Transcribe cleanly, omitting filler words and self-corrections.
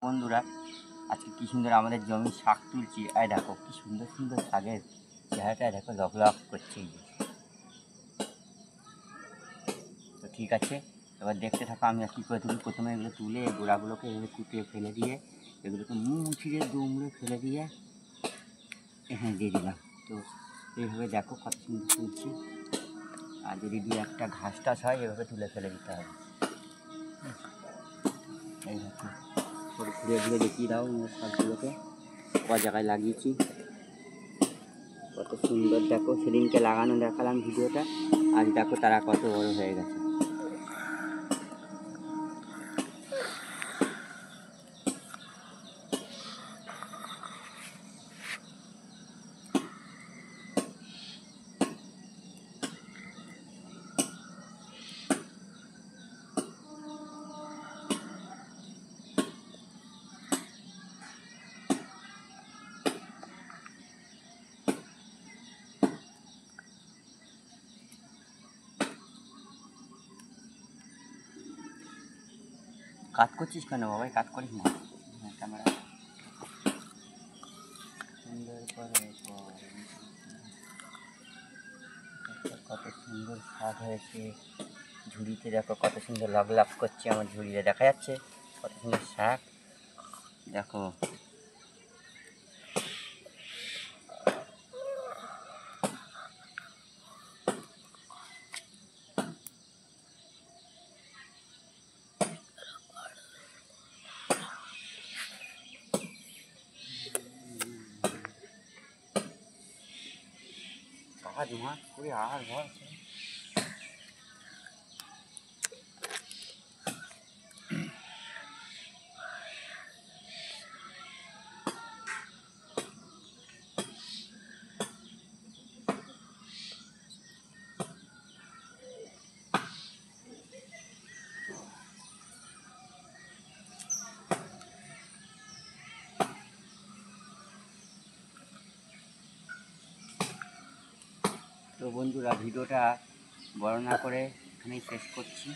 বন্ধুরা, আজকে কি সুন্দর আমাদের জমির শাক তুলছি। আর দেখো কি সুন্দর সুন্দর শাকের চেহারাটা দেখো, লক করছে। তো ঠিক আছে, এবার দেখতে থাকো আমি কী করে তুলি। প্রথমে এগুলো তুলে গোড়াগুলোকে এভাবে কুটিয়ে ফেলে দিয়ে, এগুলোকে মুছিয়ে দুমড়ে ফেলে দিয়ে এখানে দিয়ে দিলাম। তো এইভাবে দেখো কত সুন্দর তুলছি। আর যদি দু একটা ঘাস টাস হয় এভাবে তুলে ফেলে দিতে হবে। এই দেখো ঘুরে ঘুরে দেখিয়ে দাও শাকগুলোকে ক জায়গায় লাগিয়েছি, কত সুন্দর দেখো। সেদিনকে লাগানো দেখালাম ভিডিওটা, আজ দেখো তারা কত বড় হয়ে গেছে। কাজ করছিস কেন বাবাই? কাজ করিস না, ক্যামেরা সুন্দর করে। কত সুন্দর শাক হয়েছে ঝুড়িতে, দেখো কত সুন্দর লাভ করছে। আমার ঝুড়িতে দেখা যাচ্ছে কত সুন্দর শাক দেখো। আর মাছ করে আর ঘর তো বন্ধুরা, ভিডিওটা বড় না করে এখানেই শেষ করছি।